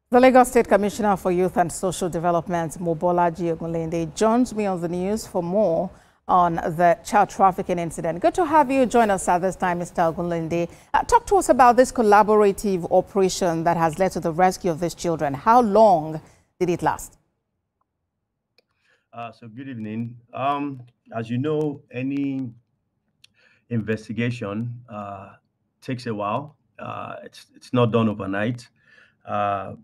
The Lagos State Commissioner for Youth and Social Development, Mobolaji Ogunlende, joins me on the news for more on the child trafficking incident. Good to have you join us at this time, Mr. Ogunlende. Talk to us about this collaborative operation that has led to the rescue of these children. How long did it last? So good evening. As you know, any investigation takes a while. It's not done overnight. Uh,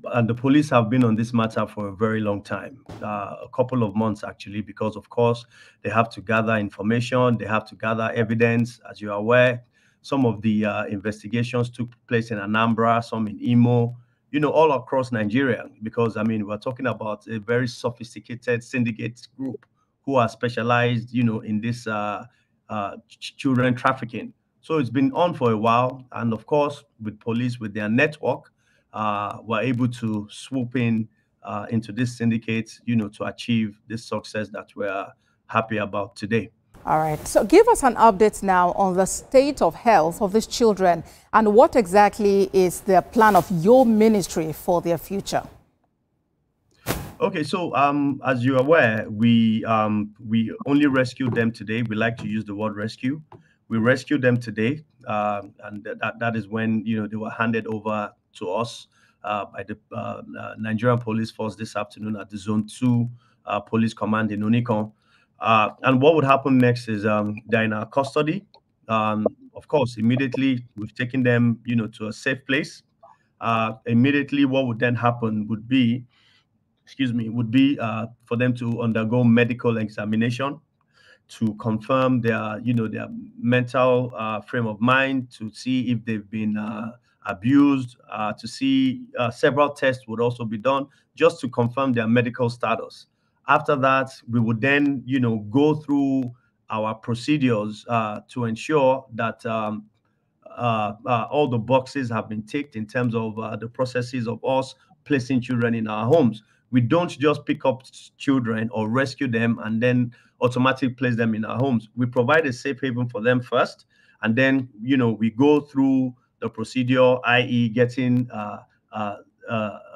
and the police have been on this matter for a very long time, a couple of months actually, because of course they have to gather information, they have to gather evidence. As you are aware, some of the investigations took place in Anambra, some in Imo, all across Nigeria, because I mean, we're talking about a very sophisticated syndicate group who are specialized, in this children trafficking. So it's been on for a while, and of course, with police, with their network, were able to swoop in into this syndicate, to achieve this success that we're happy about today. All right. So give us an update now on the state of health of these children and what exactly is the plan of your ministry for their future. Okay, so as you're aware, we only rescued them today. We like to use the word rescue. We rescued them today, and that is when they were handed over to us by the Nigerian Police Force this afternoon at the Zone 2 Police Command in Unicon. And what would happen next is they're in our custody. Of course, immediately we've taken them, to a safe place. Immediately, what would then happen would be, for them to undergo medical examination to confirm their mental frame of mind, to see if they've been abused, to see several tests would also be done just to confirm their medical status. After that, we would then, go through our procedures to ensure that all the boxes have been ticked in terms of the processes of us placing children in our homes. We don't just pick up children or rescue them and then automatically place them in our homes. We provide a safe haven for them first, and then we go through the procedure, i.e., getting a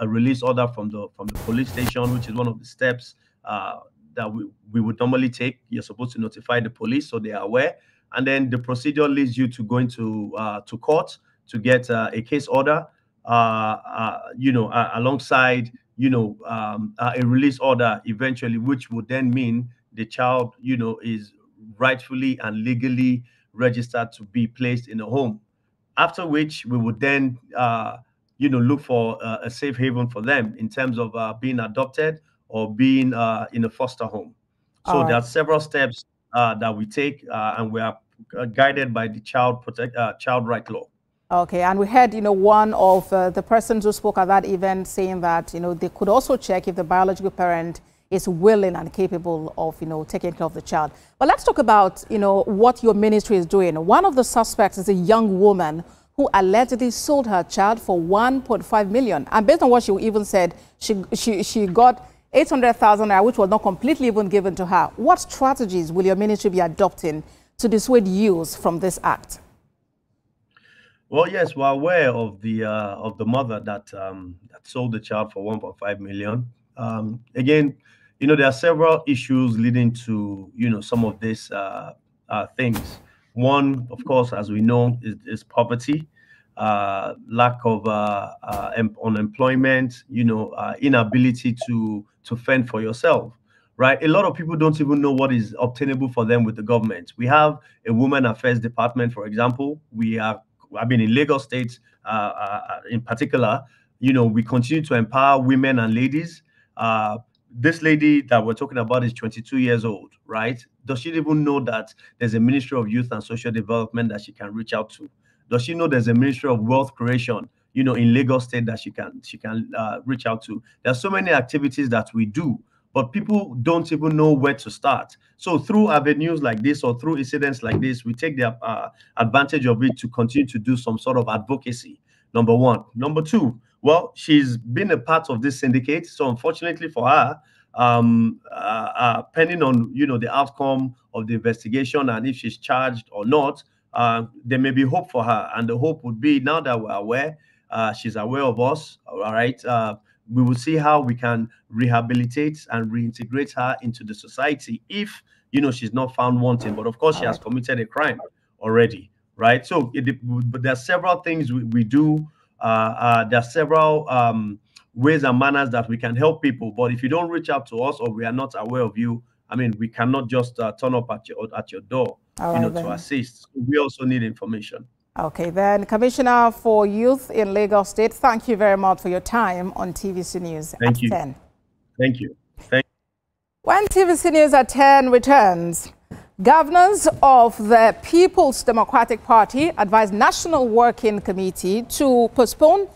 release order from the police station, which is one of the steps that we would normally take. You're supposed to notify the police so they are aware, and then the procedure leads you to going to court to get a case order, alongside a release order eventually, which would then mean the child, is rightfully and legally registered to be placed in a home. After which we would then, look for a safe haven for them in terms of being adopted or being in a foster home. So there are several steps that we take, and we are guided by the child right law. Okay, and we heard, one of the persons who spoke at that event saying that, they could also check if the biological parent is willing and capable of, taking care of the child. But let's talk about, what your ministry is doing. One of the suspects is a young woman who allegedly sold her child for 1.5 million. And based on what she even said, she got 800,000 naira, which was not completely even given to her. What strategies will your ministry be adopting to dissuade youth from this act? Well, yes, we're aware of the mother that sold the child for 1.5 million. Again, there are several issues leading to some of these things. One, of course, as we know, is poverty, lack of unemployment, inability to fend for yourself. Right, a lot of people don't even know what is obtainable for them with the government. We have a women affairs department, for example. In Lagos State, in particular, we continue to empower women and ladies. This lady that we're talking about is 22 years old, right? Does she even know that there's a Ministry of Youth and Social Development that she can reach out to? Does she know there's a Ministry of Wealth Creation, in Lagos State that she can reach out to? There's so many activities that we do, but people don't even know where to start. So through avenues like this or through incidents like this, we take the advantage of it to continue to do some sort of advocacy, number one. Number two, well, she's been a part of this syndicate. So unfortunately for her, depending on, the outcome of the investigation and if she's charged or not, there may be hope for her. And the hope would be, now that we're aware, she's aware of us. All right. We will see how we can rehabilitate and reintegrate her into the society if, you know, she's not found wanting. But of course, she has committed a crime already, right? So but there are several things we do. There are several ways and manners that we can help people. But if you don't reach out to us or we are not aware of you, I mean, we cannot just turn up at your door, to assist. We also need information. Okay, then, Commissioner for Youth in Lagos State, thank you very much for your time on TVC News at 10. Thank you. When TVC News at 10 returns, governors of the People's Democratic Party advised National Working Committee to postpone